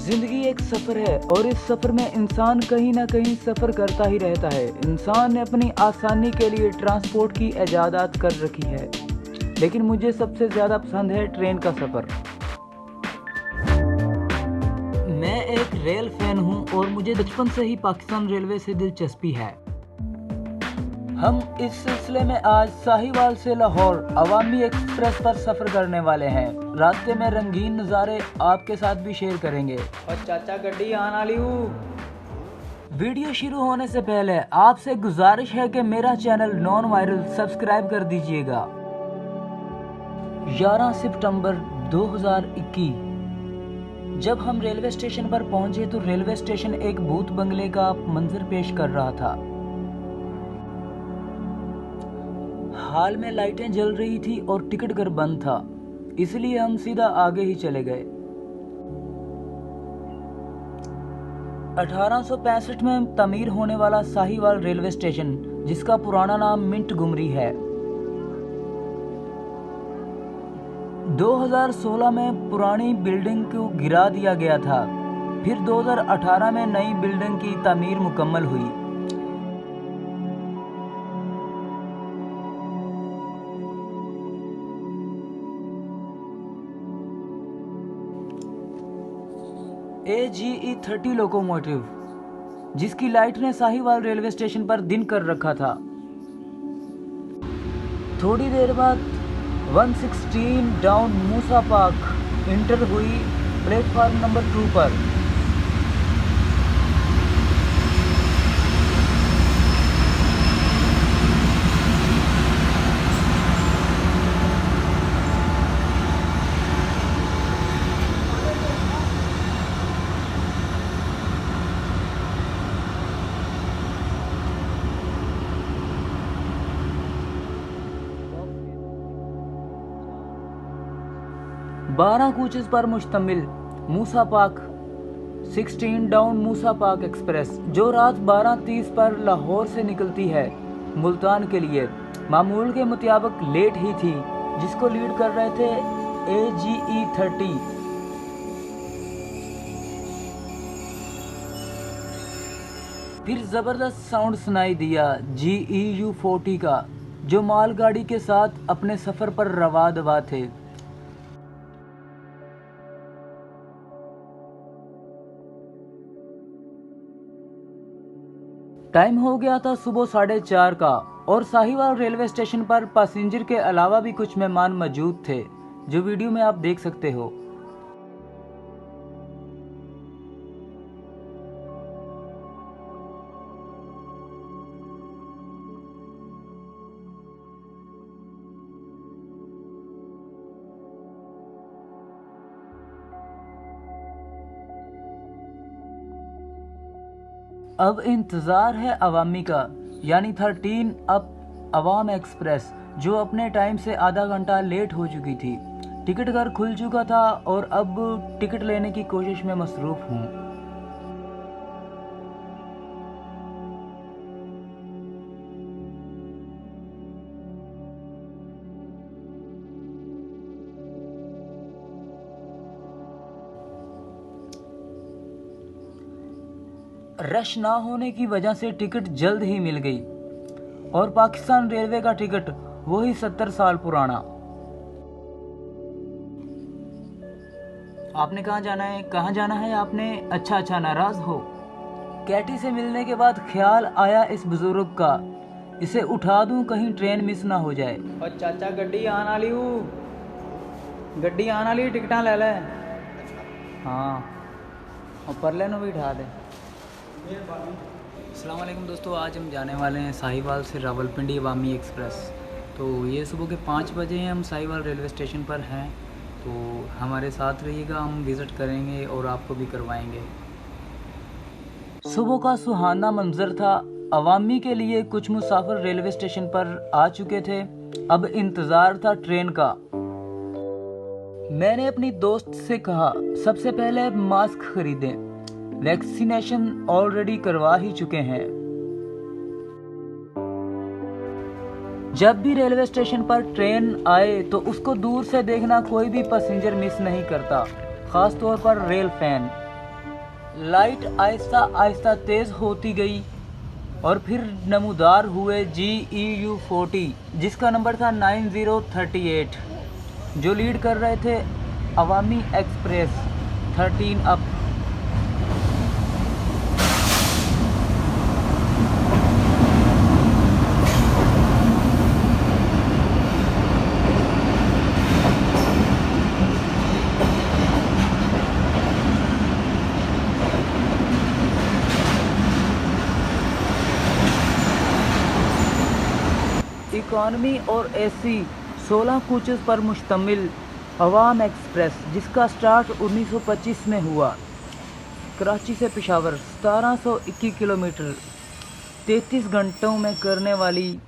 जिंदगी एक सफ़र है और इस सफ़र में इंसान कहीं ना कहीं सफ़र करता ही रहता है। इंसान ने अपनी आसानी के लिए ट्रांसपोर्ट की इजादात कर रखी है, लेकिन मुझे सबसे ज़्यादा पसंद है ट्रेन का सफ़र। मैं एक रेल फैन हूं और मुझे बचपन से ही पाकिस्तान रेलवे से दिलचस्पी है। हम इस सिलसिले में आज साहिवाल से लाहौर अवामी एक्सप्रेस पर सफ़र करने वाले हैं। रास्ते में रंगीन नज़ारे आपके साथ भी शेयर करेंगे। और चाचा गड्डी आना लियो। वीडियो शुरू होने से पहले आपसे गुजारिश है कि मेरा चैनल नॉन वायरल सब्सक्राइब कर दीजिएगा। 11 सितंबर 2021 जब हम रेलवे स्टेशन पर पहुंचे तो रेलवे स्टेशन एक भूत बंगले का मंजर पेश कर रहा था। हाल में लाइटें जल रही थी और टिकट घर बंद था, इसलिए हम सीधा आगे ही चले गए। 1865 में तमीर होने वाला साहिवाल रेलवे स्टेशन, जिसका पुराना नाम मिंट गुमरी है, 2016 में पुरानी बिल्डिंग को गिरा दिया गया था। फिर 2018 में नई बिल्डिंग की तामीर मुकम्मल हुई। AGE 30 लोकोमोटिव, जिसकी लाइट ने साहिवाल रेलवे स्टेशन पर दिन कर रखा था। थोड़ी देर बाद 116 डाउन मूसा पार्क इंटर हुई प्लेटफार्म नंबर 2 पर। बारह कोचेस पर मुश्तमिल मूसा पार्क 16 डाउन मूसा पार्क एक्सप्रेस, जो रात 12:30 पर लाहौर से निकलती है मुल्तान के लिए, मामूल के मुताबिक लेट ही थी, जिसको लीड कर रहे थे AGE 30। फिर ज़बरदस्त साउंड सुनाई दिया GEU 40 का, जो मालगाड़ी के साथ अपने सफ़र पर रवा दवा थे। टाइम हो गया था सुबह 4:30 का और साहिवाल रेलवे स्टेशन पर पैसेंजर के अलावा भी कुछ मेहमान मौजूद थे, जो वीडियो में आप देख सकते हो। अब इंतज़ार है अवामी का, यानी 13 अप अवाम एक्सप्रेस, जो अपने टाइम से आधा घंटा लेट हो चुकी थी। टिकट घर खुल चुका था और अब टिकट लेने की कोशिश में मसरूफ़ हूँ। रश ना होने की वजह से टिकट जल्द ही मिल गई और पाकिस्तान रेलवे का टिकट वही 70 साल पुराना। आपने कहाँ जाना है? कहाँ जाना है आपने? अच्छा, नाराज हो? कैटी से मिलने के बाद ख्याल आया इस बुजुर्ग का, इसे उठा दूं कहीं ट्रेन मिस ना हो जाए। और चाचा गड्डी आना लियो, गड्डी आना ली, टिकटा ले ले। हाँ, और परले नु भी उठा दे। अस्सलाम वालेकुम दोस्तों, आज हम जाने वाले हैं साहिवाल से रावलपिंडी अवामी एक्सप्रेस। तो ये सुबह के 5 बजे हैं, हम साहिवाल रेलवे स्टेशन पर हैं, तो हमारे साथ रहिएगा, हम विज़िट करेंगे और आपको भी करवाएंगे। सुबह का सुहाना मंजर था। अवामी के लिए कुछ मुसाफिर रेलवे स्टेशन पर आ चुके थे, अब इंतज़ार था ट्रेन का। मैंने अपनी दोस्त से कहा, सबसे पहले मास्क खरीदें, वैक्सीनेशन ऑलरेडी करवा ही चुके हैं। जब भी रेलवे स्टेशन पर ट्रेन आए तो उसको दूर से देखना कोई भी पैसेंजर मिस नहीं करता, खास तौर पर rail fan. Light Aahista Aahista तेज होती गई और फिर नमूदार हुए GEU 40 जिसका नंबर था 9038, जो लीड कर रहे थे अवामी एक्सप्रेस 13 अप। इकॉनमी और AC 16 कोचेस पर मुश्तमिल अवाम एक्सप्रेस, जिसका स्टार्ट 1925 में हुआ, कराची से पेशावर 1721 किलोमीटर 33 घंटों में करने वाली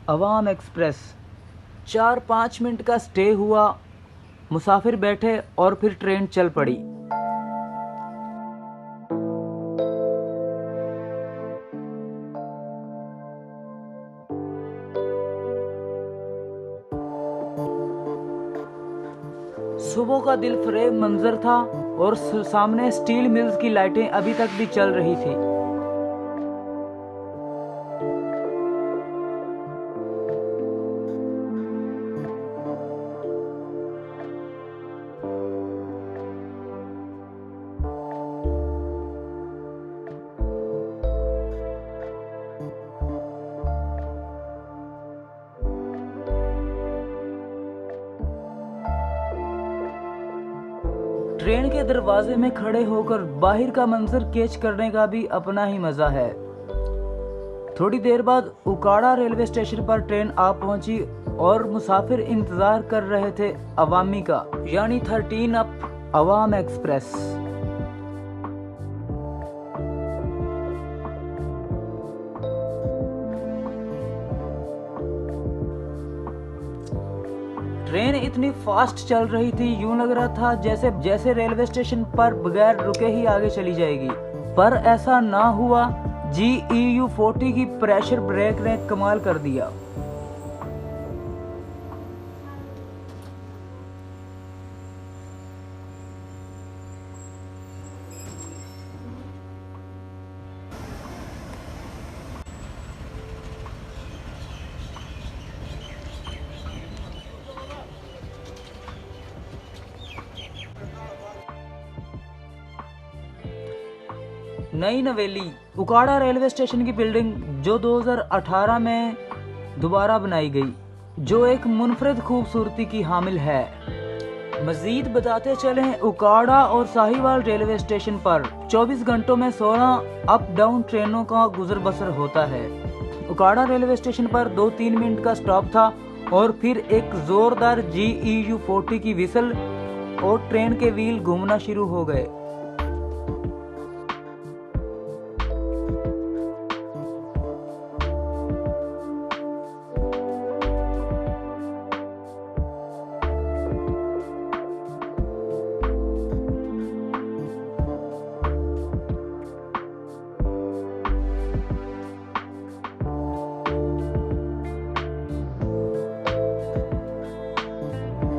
अवाम एक्सप्रेस 4-5 मिनट का स्टे हुआ, मुसाफिर बैठे और फिर ट्रेन चल पड़ी। सुबह का दिल फरेब मंजर था और सामने स्टील मिल्स की लाइटें अभी तक भी चल रही थी। ट्रेन के दरवाजे में खड़े होकर बाहर का मंजर कैच करने का भी अपना ही मजा है। थोड़ी देर बाद उकाड़ा रेलवे स्टेशन पर ट्रेन आ पहुंची और मुसाफिर इंतजार कर रहे थे अवामी का, यानी 13 अप अवाम एक्सप्रेस। ट्रेन इतनी फास्ट चल रही थी, यूं लग रहा था जैसे रेलवे स्टेशन पर बगैर रुके ही आगे चली जाएगी, पर ऐसा ना हुआ। GEU 40 की प्रेशर ब्रेक ने कमाल कर दिया। नई नवेली उकाड़ा रेलवे स्टेशन की बिल्डिंग जो 2018 में दोबारा बनाई गई, जो एक मुनफरद खूबसूरती की हामिल है। मजीद बताते चलें, उकाड़ा और साहिवाल रेलवे स्टेशन पर 24 घंटों में 16 अप डाउन ट्रेनों का गुजर बसर होता है। उकाड़ा रेलवे स्टेशन पर 2-3 मिनट का स्टॉप था और फिर एक जोरदार GEU 40 की विसल और ट्रेन के व्हील घूमना शुरू हो गए।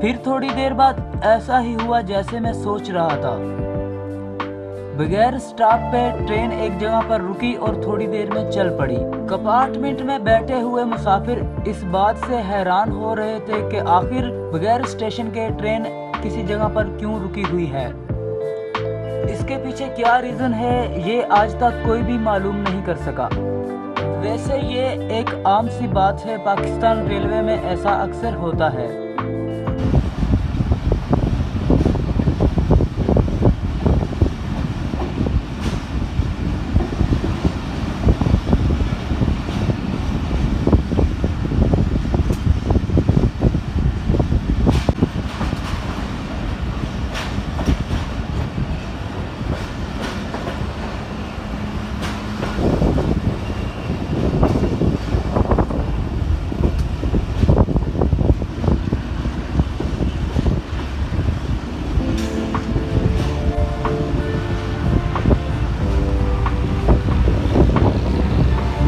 फिर थोड़ी देर बाद ऐसा ही हुआ जैसे मैं सोच रहा था। बगैर स्टॉप पे ट्रेन एक जगह पर रुकी और थोड़ी देर में चल पड़ी। कंपार्टमेंट में बैठे हुए मुसाफिर इस बात से हैरान हो रहे थे कि आखिर बगैर स्टेशन के ट्रेन किसी जगह पर क्यों रुकी हुई है। इसके पीछे क्या रीजन है, ये आज तक कोई भी मालूम नहीं कर सका। वैसे ये एक आम सी बात है, पाकिस्तान रेलवे में ऐसा अक्सर होता है।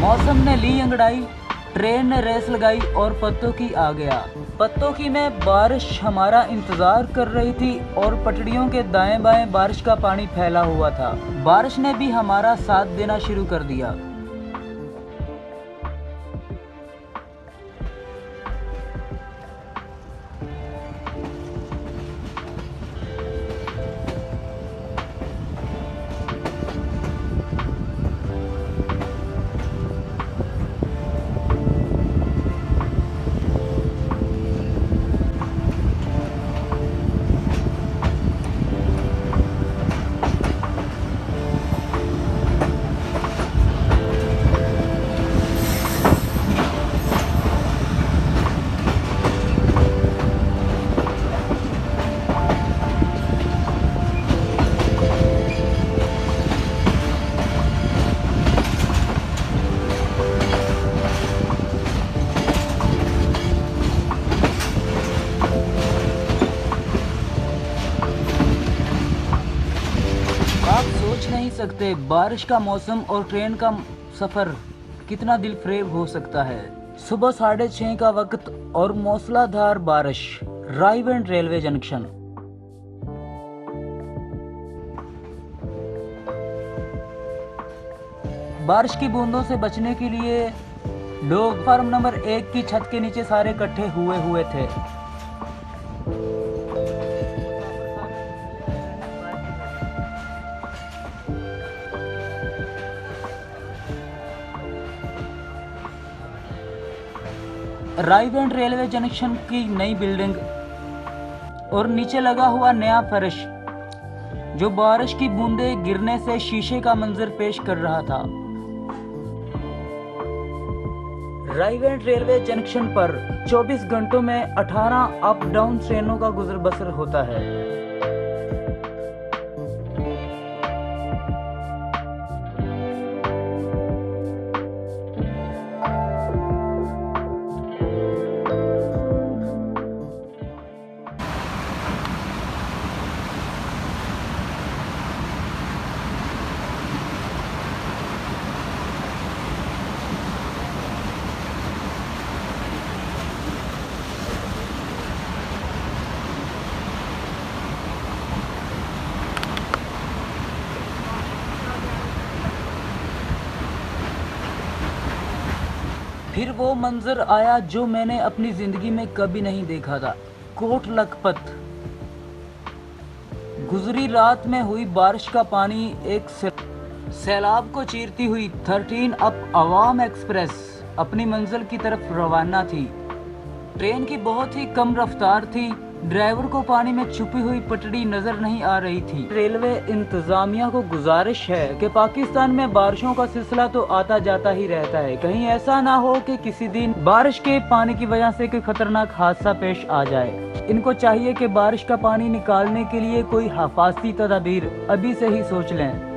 मौसम ने ली अंगड़ाई, ट्रेन ने रेस लगाई और पत्तों की आ गया। पत्तों की में बारिश हमारा इंतजार कर रही थी और पटड़ियों के दाएं बाएं बारिश का पानी फैला हुआ था। बारिश ने भी हमारा साथ देना शुरू कर दिया। आप सोच नहीं सकते बारिश का मौसम और ट्रेन का सफर कितना दिलफरेब हो सकता है। सुबह 6:30 का वक्त और मूसलाधार बारिश, रायगंज रेलवे जंक्शन। बारिश की बूंदों से बचने के लिए लोग प्लेटफार्म नंबर 1 की छत के नीचे सारे इकट्ठे हुए थे। रायगंज रेलवे जंक्शन की नई बिल्डिंग और नीचे लगा हुआ नया फर्श जो बारिश की बूंदें गिरने से शीशे का मंजर पेश कर रहा था। रायगंज रेलवे जंक्शन पर 24 घंटों में 18 अप डाउन ट्रेनों का गुजर बसर होता है। फिर वो मंजर आया जो मैंने अपनी जिंदगी में कभी नहीं देखा था। कोट लखपत। गुजरी रात में हुई बारिश का पानी एक सैलाब को चीरती हुई 13 अप अवाम एक्सप्रेस अपनी मंजिल की तरफ रवाना थी। ट्रेन की बहुत ही कम रफ्तार थी। ड्राइवर को पानी में छुपी हुई पटड़ी नजर नहीं आ रही थी। रेलवे इंतजामिया को गुजारिश है कि पाकिस्तान में बारिशों का सिलसिला तो आता जाता ही रहता है, कहीं ऐसा ना हो कि किसी दिन बारिश के पानी की वजह से कोई खतरनाक हादसा पेश आ जाए। इनको चाहिए कि बारिश का पानी निकालने के लिए कोई हिफाजती तदाबीर अभी से ही सोच लें।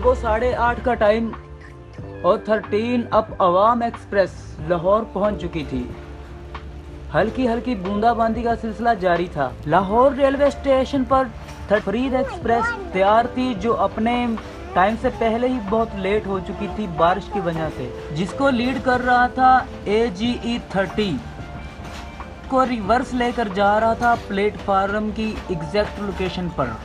सुबह 8:30 का टाइम और 13 अप अवाम एक्सप्रेस लाहौर पहुंच चुकी थी। हल्की हल्की बूंदाबांदी का सिलसिला जारी था। लाहौर रेलवे स्टेशन पर फरीद एक्सप्रेस तैयार थी, जो अपने टाइम से पहले ही बहुत लेट हो चुकी थी बारिश की वजह से, जिसको लीड कर रहा था AGE 30 को रिवर्स लेकर जा रहा था प्लेटफार्म की एग्जैक्ट लोकेशन पर।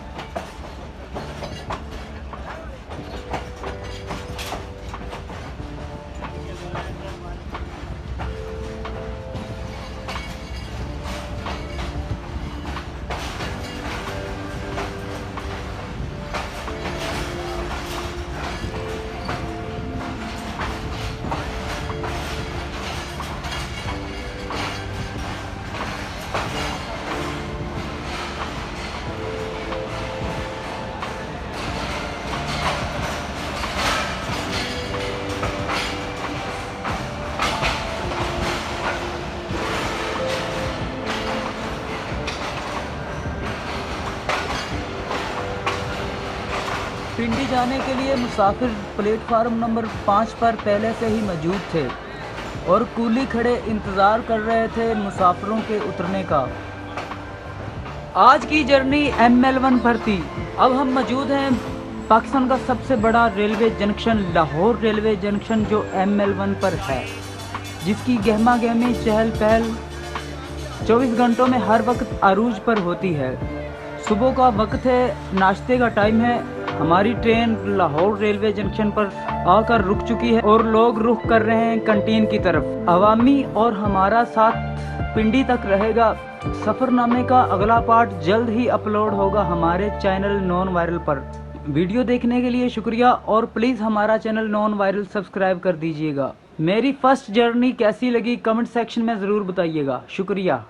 पिंडी जाने के लिए मुसाफिर प्लेटफार्म नंबर 5 पर पहले से ही मौजूद थे और कूली खड़े इंतज़ार कर रहे थे मुसाफिरों के उतरने का। आज की जर्नी ML1 पर थी। अब हम मौजूद हैं पाकिस्तान का सबसे बड़ा railway junction Lahore railway junction, जो ML1 पर है, जिसकी गहमा गहमी चहल पहल 24 घंटों में हर वक्त अरूज पर होती है। सुबह का वक्त है, नाश्ते का टाइम है। हमारी ट्रेन लाहौर रेलवे जंक्शन पर आकर रुक चुकी है और लोग रुख कर रहे हैं कैंटीन की तरफ। अवामी और हमारा साथ पिंडी तक रहेगा। सफ़रनामे का अगला पार्ट जल्द ही अपलोड होगा हमारे चैनल नॉन वायरल पर। वीडियो देखने के लिए शुक्रिया और प्लीज़ हमारा चैनल नॉन वायरल सब्सक्राइब कर दीजिएगा। मेरी फर्स्ट जर्नी कैसी लगी कमेंट सेक्शन में ज़रूर बताइएगा। शुक्रिया।